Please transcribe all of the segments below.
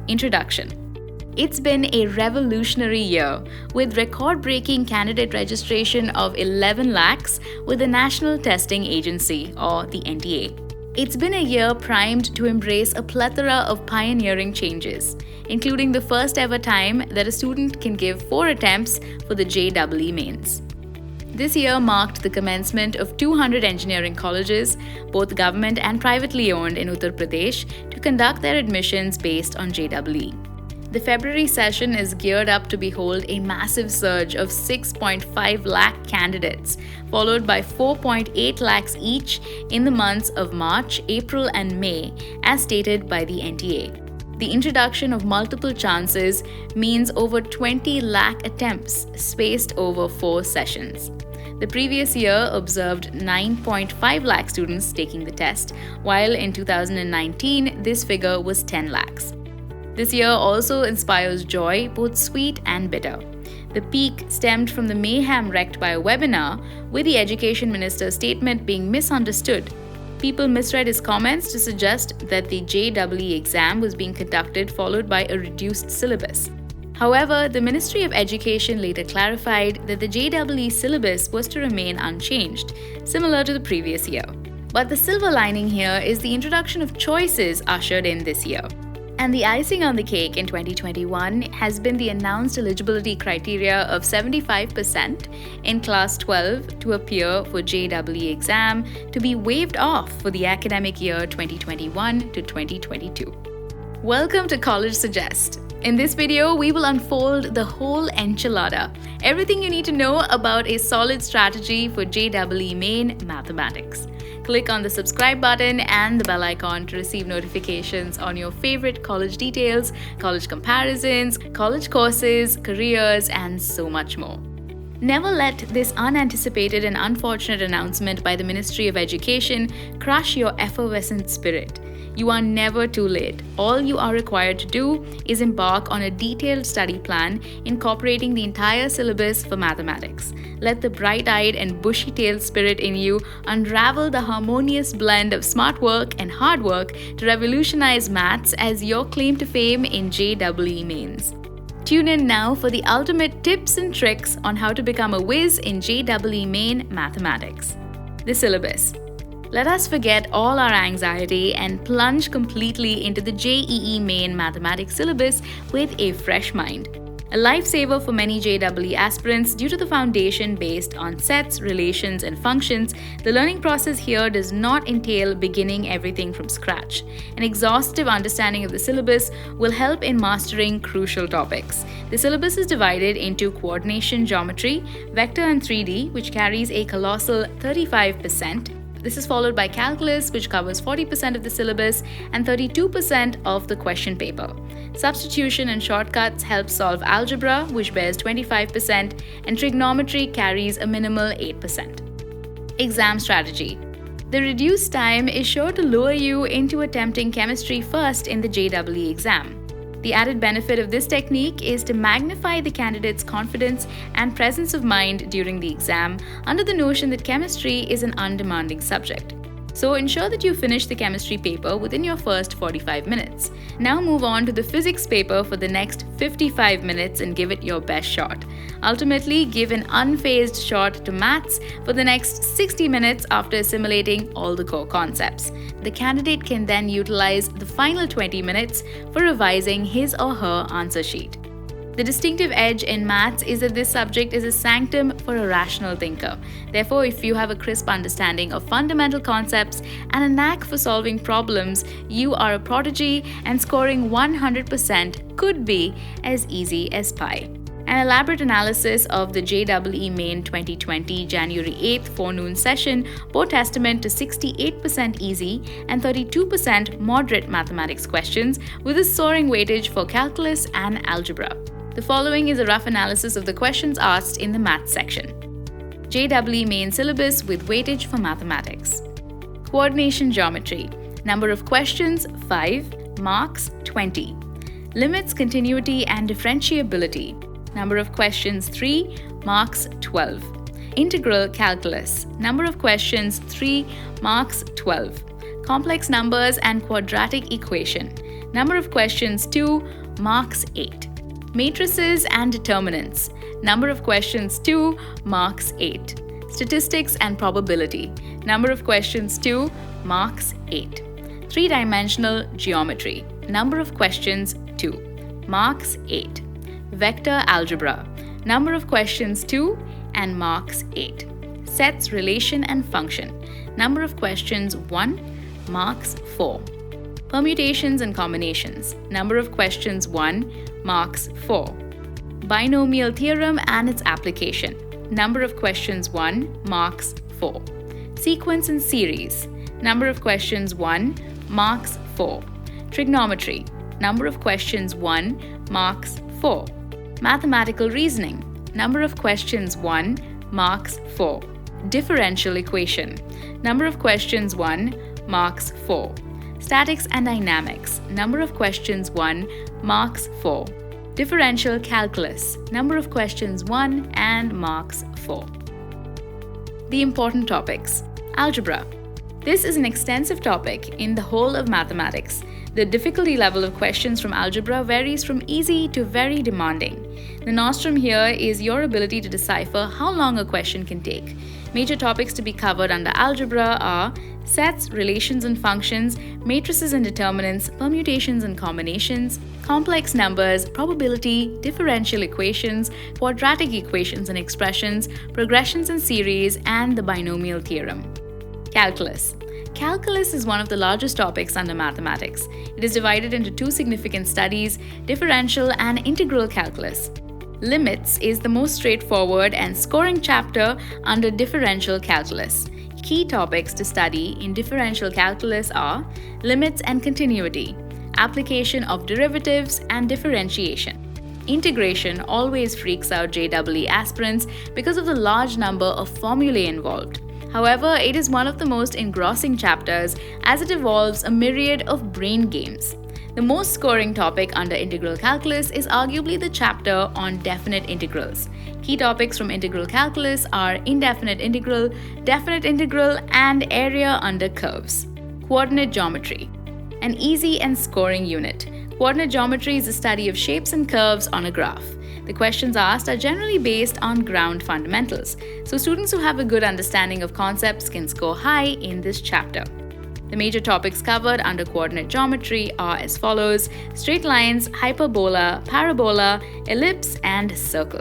Introduction. It's been a revolutionary year with record-breaking candidate registration of 11 lakhs with the National Testing Agency or the NTA. It's been a year primed to embrace a plethora of pioneering changes, including the first ever time that a student can give 4 attempts for the JEE mains. This year marked the commencement of 200 engineering colleges, both government and privately owned in Uttar Pradesh, to conduct their admissions based on JEE. The February session is geared up to behold a massive surge of 6.5 lakh candidates, followed by 4.8 lakhs each in the months of March, April, and May, as stated by the NTA. The introduction of multiple chances means over 20 lakh attempts spaced over 4 sessions. The previous year observed 9.5 lakh students taking the test, while in 2019 this figure was 10 lakhs. This year also inspires joy, both sweet and bitter. The peak stemmed from the mayhem wreaked by a webinar, with the Education Minister's statement being misunderstood. People misread his comments to suggest that the JEE exam was being conducted followed by a reduced syllabus. However, the Ministry of Education later clarified that the JEE syllabus was to remain unchanged, similar to the previous year. But the silver lining here is the introduction of choices ushered in this year. And the icing on the cake in 2021 has been the announced eligibility criteria of 75% in Class 12 to appear for JEE exam to be waived off for the academic year 2021 to 2022. Welcome to College Suggest. In this video, we will unfold the whole enchilada, everything you need to know about a solid strategy for JEE main mathematics. Click on the subscribe button and the bell icon to receive notifications on your favorite college details, college comparisons, college courses, careers, and so much more. Never let this unanticipated and unfortunate announcement by the Ministry of Education crush your effervescent spirit. You are never too late. All you are required to do is embark on a detailed study plan incorporating the entire syllabus for mathematics. Let the bright-eyed and bushy-tailed spirit in you unravel the harmonious blend of smart work and hard work to revolutionize maths as your claim to fame in JEE mains. Tune in now for the ultimate tips and tricks on how to become a whiz in JEE main mathematics. The syllabus. Let us forget all our anxiety and plunge completely into the JEE main mathematics syllabus with a fresh mind. A lifesaver for many JEE aspirants due to the foundation based on sets, relations, and functions, the learning process here does not entail beginning everything from scratch. An exhaustive understanding of the syllabus will help in mastering crucial topics. The syllabus is divided into coordination geometry, vector and 3D, which carries a colossal 35%. This is followed by calculus, which covers 40% of the syllabus and 32% of the question paper. Substitution and shortcuts help solve algebra, which bears 25%, and trigonometry carries a minimal 8%. Exam strategy. The reduced time is sure to lure you into attempting chemistry first in the JEE exam. The added benefit of this technique is to magnify the candidate's confidence and presence of mind during the exam under the notion that chemistry is an undemanding subject. So ensure that you finish the chemistry paper within your first 45 minutes. Now move on to the physics paper for the next 55 minutes and give it your best shot. Ultimately, give an unfazed shot to maths for the next 60 minutes after assimilating all the core concepts. The candidate can then utilize the final 20 minutes for revising his or her answer sheet. The distinctive edge in maths is that this subject is a sanctum for a rational thinker. Therefore, if you have a crisp understanding of fundamental concepts and a knack for solving problems, you are a prodigy, and scoring 100% could be as easy as pie. An elaborate analysis of the JEE main 2020 January 8th forenoon session bore testament to 68% easy and 32% moderate mathematics questions, with a soaring weightage for calculus and algebra. The following is a rough analysis of the questions asked in the maths section. JEE main syllabus with weightage for mathematics. Coordination geometry. Number of questions 5, marks 20. Limits, continuity and differentiability. Number of questions 3, marks 12. Integral calculus. Number of questions 3, marks 12. Complex numbers and quadratic equation. Number of questions 2, marks 8. Matrices and determinants. Number of questions 2, marks 8. Statistics and probability. Number of questions 2, marks 8. Three-dimensional geometry. Number of questions 2, marks 8. Vector algebra. Number of questions 2 and marks 8. Sets, relation and function. Number of questions 1, marks 4. Permutations and combinations. Number of questions 1, marks 4. Binomial theorem and its application. Number of questions 1, marks 4. Sequence and series. Number of questions 1, marks 4. Trigonometry. Number of questions 1, marks 4. Mathematical reasoning. Number of questions 1, marks 4. Differential equation. Number of questions 1, marks 4. Statics and dynamics. Number of questions 1, marks 4. Differential calculus. Number of questions 1 and marks 4. The important topics. Algebra. This is an extensive topic in the whole of mathematics. The difficulty level of questions from algebra varies from easy to very demanding. The nostrum here is your ability to decipher how long a question can take. Major topics to be covered under algebra are sets, relations and functions, matrices and determinants, permutations and combinations, complex numbers, probability, differential equations, quadratic equations and expressions, progressions and series, and the binomial theorem. Calculus. Calculus is one of the largest topics under mathematics. It is divided into two significant studies, differential and integral calculus. Limits is the most straightforward and scoring chapter under differential calculus. Key topics to study in differential calculus are limits and continuity, application of derivatives and differentiation. Integration always freaks out JEE aspirants because of the large number of formulae involved. However, it is one of the most engrossing chapters as it involves a myriad of brain games. The most scoring topic under integral calculus is arguably the chapter on definite integrals. Key topics from integral calculus are indefinite integral, definite integral, and area under curves. Coordinate geometry. An easy and scoring unit. Coordinate geometry is the study of shapes and curves on a graph. The questions asked are generally based on ground fundamentals, so students who have a good understanding of concepts can score high in this chapter. The major topics covered under coordinate geometry are as follows: straight lines, hyperbola, parabola, ellipse, and circle.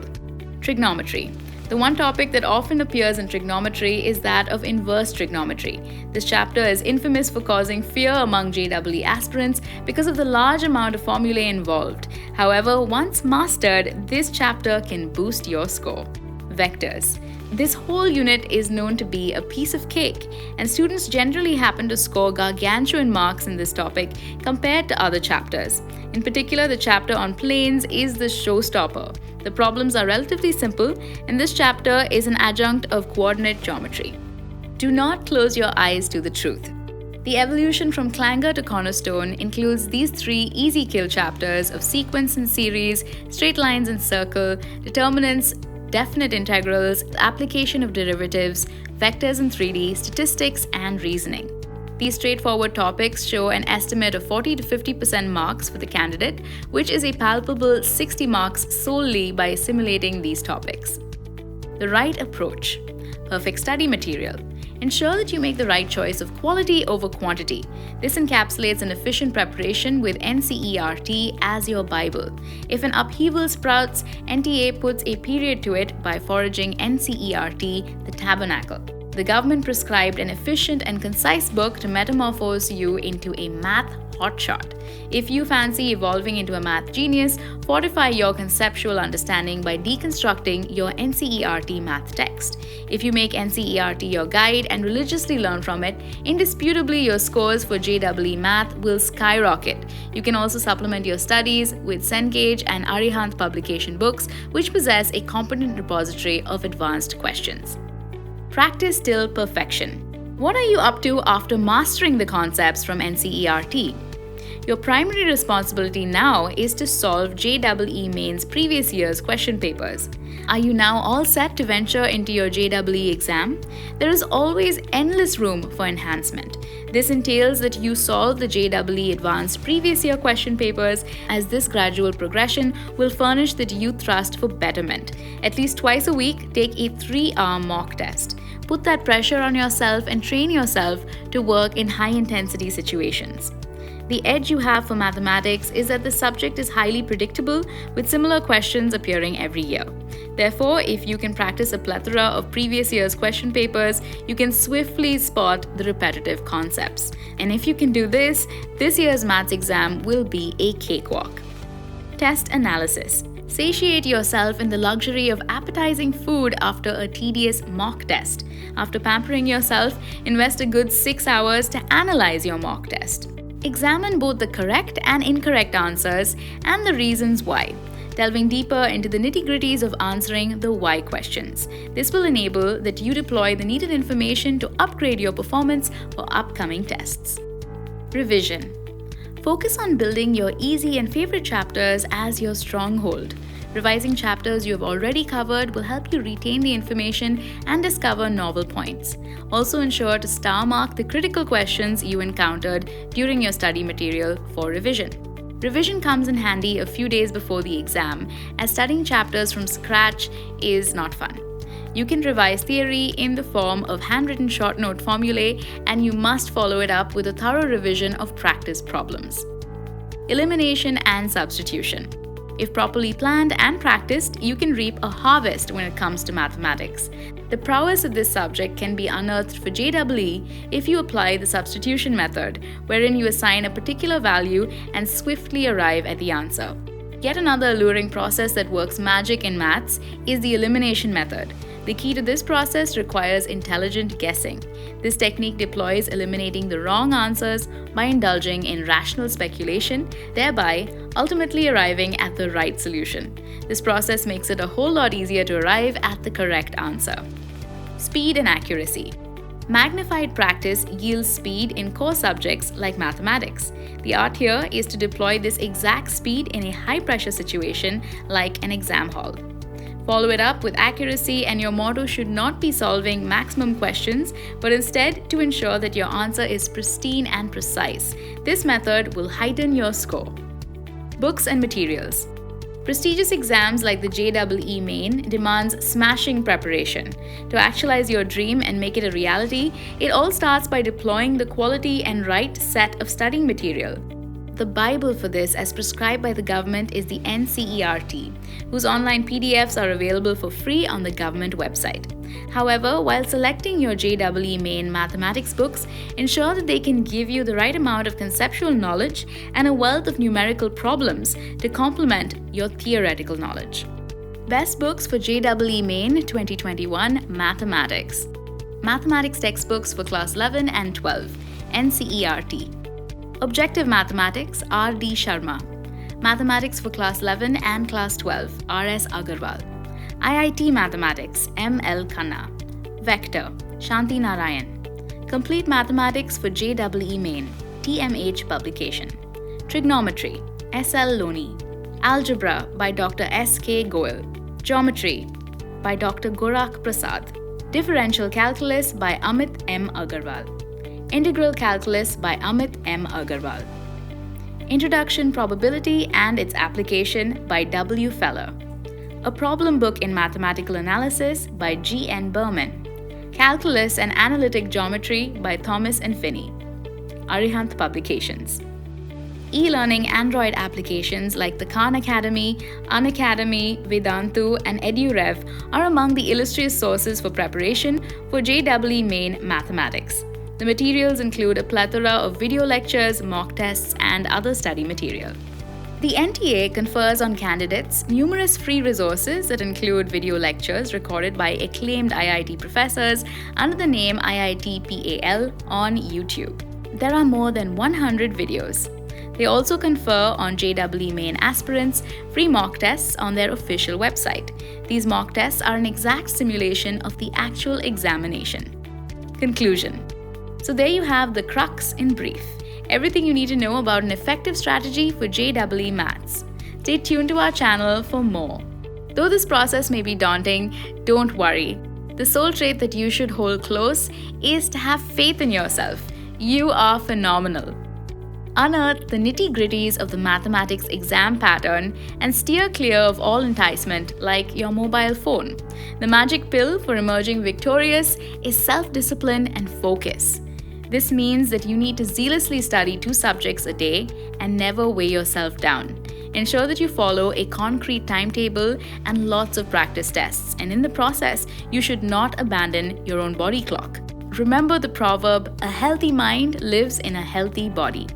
Trigonometry. The one topic that often appears in trigonometry is that of inverse trigonometry. This chapter is infamous for causing fear among JEE aspirants because of the large amount of formulae involved. However, once mastered, this chapter can boost your score. Vectors. This whole unit is known to be a piece of cake, and students generally happen to score gargantuan marks in this topic compared to other chapters. In particular, the chapter on planes is the showstopper. The problems are relatively simple, and this chapter is an adjunct of coordinate geometry. Do not close your eyes to the truth. The evolution from clanger to cornerstone includes these three easy kill chapters of sequence and series, straight lines and circle, determinants, definite integrals, application of derivatives, vectors in 3D, statistics, and reasoning. These straightforward topics show an estimate of 40 to 50% marks for the candidate, which is a palpable 60 marks solely by simulating these topics. The right approach. Perfect study material. Ensure that you make the right choice of quality over quantity. This encapsulates an efficient preparation with NCERT as your Bible. If an upheaval sprouts, NTA puts a period to it by foraging NCERT, the Tabernacle. The government prescribed an efficient and concise book to metamorphose you into a math hotshot. If you fancy evolving into a math genius, fortify your conceptual understanding by deconstructing your NCERT math text. If you make NCERT your guide and religiously learn from it, indisputably your scores for JEE math will skyrocket. You can also supplement your studies with Cengage and Arihant publication books, which possess a competent repository of advanced questions. Practice till perfection. What are you up to after mastering the concepts from NCERT? Your primary responsibility now is to solve JEE Main's previous year's question papers. Are you now all set to venture into your JEE exam? There is always endless room for enhancement. This entails that you solve the JEE Advanced previous year question papers, as this gradual progression will furnish the youth thrust for betterment. At least twice a week, take a 3-hour mock test. Put that pressure on yourself and train yourself to work in high-intensity situations. The edge you have for mathematics is that the subject is highly predictable, with similar questions appearing every year. Therefore, if you can practice a plethora of previous year's question papers, you can swiftly spot the repetitive concepts. And if you can do this year's maths exam will be a cakewalk. Test analysis. Satiate yourself in the luxury of appetizing food after a tedious mock test. After pampering yourself, invest a good 6 hours to analyze your mock test. Examine both the correct and incorrect answers and the reasons why, delving deeper into the nitty-gritties of answering the why questions. This will enable that you deploy the needed information to upgrade your performance for upcoming tests. Revision. Focus on building your easy and favorite chapters as your stronghold. Revising chapters you have already covered will help you retain the information and discover novel points. Also ensure to star mark the critical questions you encountered during your study material for revision. Revision comes in handy a few days before the exam, as studying chapters from scratch is not fun. You can revise theory in the form of handwritten short note formulae, and you must follow it up with a thorough revision of practice problems. Elimination and substitution. If properly planned and practiced, you can reap a harvest when it comes to mathematics. The prowess of this subject can be unearthed for JEE if you apply the substitution method, wherein you assign a particular value and swiftly arrive at the answer. Yet another alluring process that works magic in maths is the elimination method. The key to this process requires intelligent guessing. This technique deploys eliminating the wrong answers by indulging in rational speculation, thereby ultimately arriving at the right solution. This process makes it a whole lot easier to arrive at the correct answer. Speed and accuracy. Magnified practice yields speed in core subjects like mathematics. The art here is to deploy this exact speed in a high-pressure situation like an exam hall. Follow it up with accuracy, and your motto should not be solving maximum questions, but instead to ensure that your answer is pristine and precise. This method will heighten your score. Books and materials. Prestigious exams like the JEE Main demands smashing preparation. To actualize your dream and make it a reality, it all starts by deploying the quality and right set of studying material. The Bible for this, as prescribed by the government, is the NCERT, whose online PDFs are available for free on the government website. However, while selecting your JEE Main mathematics books, ensure that they can give you the right amount of conceptual knowledge and a wealth of numerical problems to complement your theoretical knowledge. Best books for JEE Main 2021 Mathematics. Mathematics textbooks for Class 11 and 12, NCERT. Objective Mathematics, R.D. Sharma. Mathematics for Class 11 and Class 12, R.S. Agarwal. IIT Mathematics, M.L. Khanna. Vector, Shanti Narayan. Complete Mathematics for JEE Main, TMH Publication. Trigonometry, S.L. Loni. Algebra by Dr. S.K. Goel. Geometry by Dr. Gorakh Prasad. Differential Calculus by Amit M. Agarwal. Integral Calculus by Amit M. Agarwal. Introduction Probability and its Application by W. Feller. A Problem Book in Mathematical Analysis by G. N. Berman. Calculus and Analytic Geometry by Thomas and Finney. Arihant Publications. E-learning Android applications like the Khan Academy, Unacademy, Vedantu, and EduRev are among the illustrious sources for preparation for JEE Main Mathematics. The materials include a plethora of video lectures, mock tests, and other study material. The NTA confers on candidates numerous free resources that include video lectures recorded by acclaimed IIT professors under the name IIT PAL on YouTube. There are more than 100 videos. They also confer on JEE Main aspirants free mock tests on their official website. These mock tests are an exact simulation of the actual examination. Conclusion. So there you have the crux in brief. everything you need to know about an effective strategy for JEE Maths. Stay tuned to our channel for more. Though this process may be daunting, don't worry. The sole trait that you should hold close is to have faith in yourself. You are phenomenal. Unearth the nitty-gritties of the mathematics exam pattern and steer clear of all enticement like your mobile phone. The magic pill for emerging victorious is self-discipline and focus. This means that you need to zealously study 2 subjects a day and never weigh yourself down. Ensure that you follow a concrete timetable and lots of practice tests, and in the process, you should not abandon your own body clock. Remember the proverb, a healthy mind lives in a healthy body.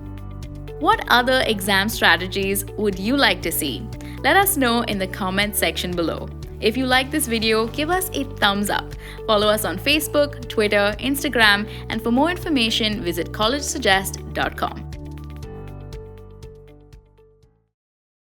What other exam strategies would you like to see? Let us know in the comments section below. If you like this video, give us a thumbs up. Follow us on Facebook, Twitter, Instagram, and for more information, visit collegesuggest.com.